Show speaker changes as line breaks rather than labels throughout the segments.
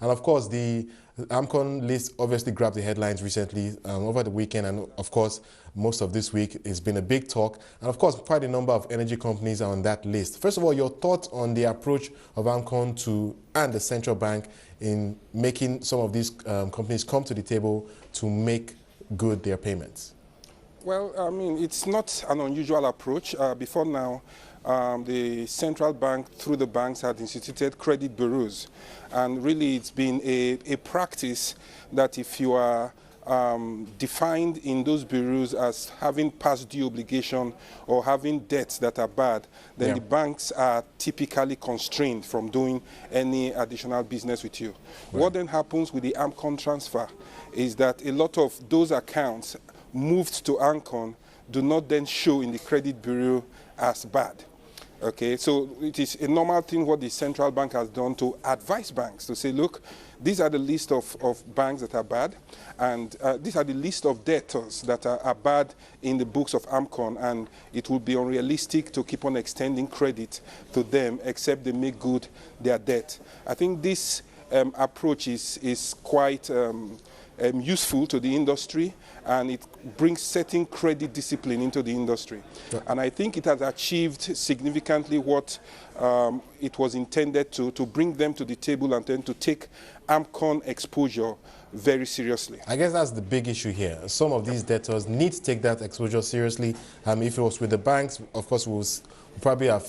And of course, the AMCOM list obviously grabbed the headlines recently over the weekend, and of course, most of this week it's been a big talk. And of course, quite a number of energy companies are on that list. First of all, your thoughts on the approach of AMCOM and the central bank in making some of these companies come to the table to make good their payments?
Well, I mean, it's not an unusual approach. Before now, the central bank, through the banks, had instituted credit bureaus. And really, it's been a practice that if you are defined in those bureaus as having past due obligation or having debts that are bad, then the banks are typically constrained from doing any additional business with you. Right. What then happens with the AMCOM transfer is that a lot of those accounts moved to AMCOM do not then show in the credit bureau as bad. Okay, so it is a normal thing what the central bank has done to advise banks to say, look, these are the list of banks that are bad, and these are the list of debtors that are bad in the books of AMCOM, and it will be unrealistic to keep on extending credit to them except they make good their debt. I think this approach is quite useful to the industry, and it brings certain credit discipline into the industry. Yeah. And I think it has achieved significantly what it was intended to bring them to the table and then to take AMCOM exposure very seriously.
I guess that's the big issue here. Some of these debtors need to take that exposure seriously. If it was with the banks, of course, we'll probably have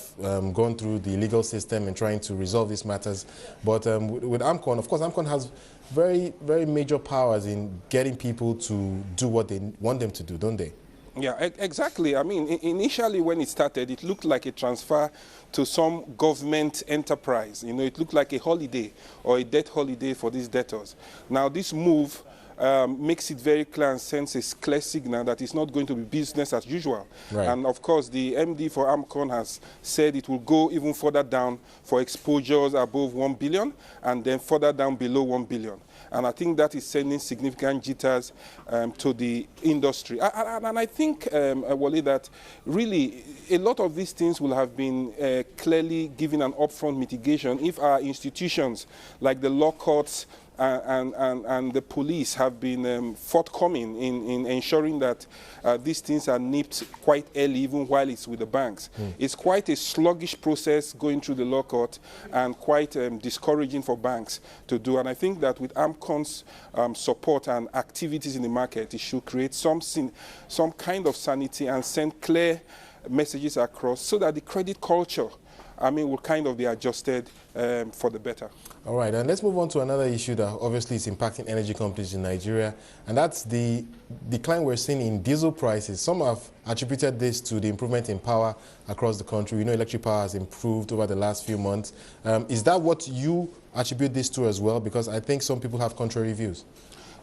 gone through the legal system and trying to resolve these matters. But with AMCOM, of course, AMCOM has very, very major powers in getting people to do what they want them to do, don't they?
Yeah, exactly. I mean, initially when it started, it looked like a transfer to some government enterprise. You know, it looked like a holiday or a debt holiday for these debtors. Now, this move makes it very clear and sends a clear signal that it's not going to be business as usual. Right. And of course, the MD for AMCOM has said it will go even further down for exposures above 1 billion and then further down below 1 billion. And I think that is sending significant jitters to the industry. And I think, Wale, that really a lot of these things will have been clearly given an upfront mitigation if our institutions like the law courts and the police have been forthcoming in ensuring that these things are nipped quite early, even while it's with the banks. It's quite a sluggish process going through the law court and quite discouraging for banks to do. And I think that with AMCOM's support and activities in the market, it should create some kind of sanity and send clear messages across so that the credit culture, will kind of be adjusted for the better.
All right, and let's move on to another issue that obviously is impacting energy companies in Nigeria, and that's the decline we're seeing in diesel prices. Some have attributed this to the improvement in power across the country. We know electric power has improved over the last few months. Is that what you attribute this to as well? Because I think some people have contrary views.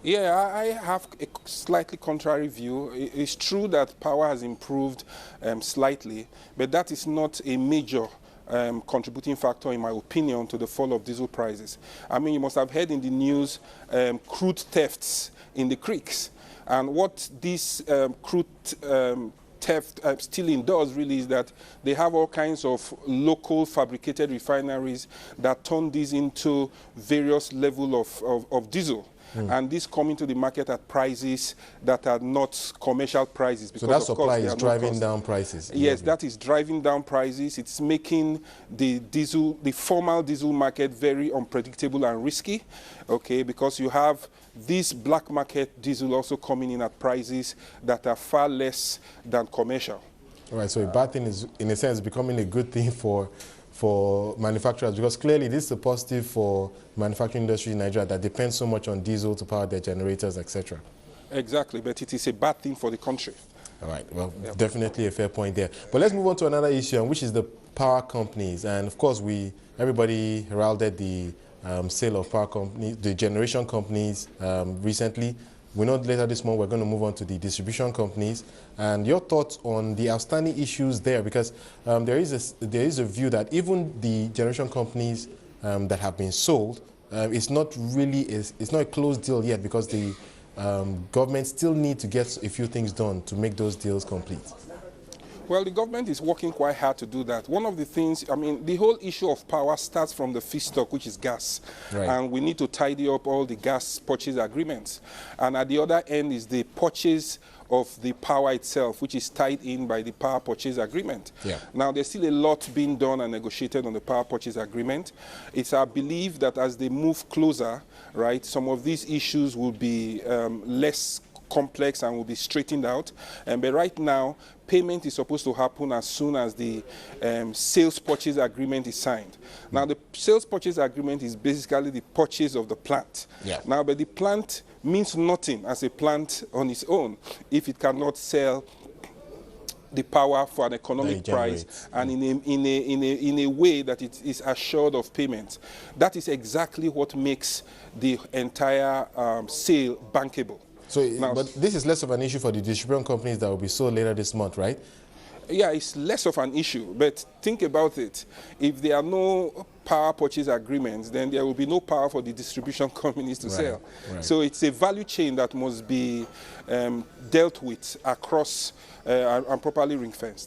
Yeah, I have a slightly contrary view. It's true that power has improved slightly, but that is not a major contributing factor, in my opinion, to the fall of diesel prices. I mean, you must have heard in the news crude thefts in the creeks. And what this crude theft stealing does really is that they have all kinds of local fabricated refineries that turn these into various levels of diesel. And this come into the market at prices that are not commercial prices. Because
so that supply is driving down prices?
Yes, that is driving down prices. It's making the formal diesel market very unpredictable and risky, okay, because you have this black market diesel also coming in at prices that are far less than commercial.
All right, so a bad thing is, in a sense, becoming a good thing for manufacturers, because clearly this is a positive for manufacturing industry in Nigeria that depends so much on diesel to power their generators, etc.
Exactly, but it is a bad thing for the country.
All right, well, definitely a fair point there. But let's move on to another issue, which is the power companies. And of course, everybody heralded the sale of power companies, the generation companies recently. We know later this month we're going to move on to the distribution companies. And your thoughts on the outstanding issues there, because there is a view that even the generation companies that have been sold, it's not a closed deal yet, because the government still need to get a few things done to make those deals complete.
Well, the government is working quite hard to do that. One of the things, I mean, the whole issue of power starts from the feedstock, which is gas.
Right.
And we need to tidy up all the gas purchase agreements. And at the other end is the purchase of the power itself, which is tied in by the power purchase agreement.
Yeah.
Now, there's still a lot being done and negotiated on the power purchase agreement. It's our belief that as they move closer, right, some of these issues will be less complex and will be straightened out. But right now, payment is supposed to happen as soon as the sales purchase agreement is signed. Now, the sales purchase agreement is basically the purchase of the plant.
Yeah.
Now, but the plant means nothing as a plant on its own if it cannot sell the power for an economic price and in a way that it is assured of payment. That is exactly what makes the entire sale bankable.
So,
now,
but this is less of an issue for the distribution companies that will be sold later this month, right?
Yeah, it's less of an issue, but think about it. If there are no power purchase agreements, then there will be no power for the distribution companies to sell.
Right.
So it's a value chain that must be dealt with across and properly ring-fenced.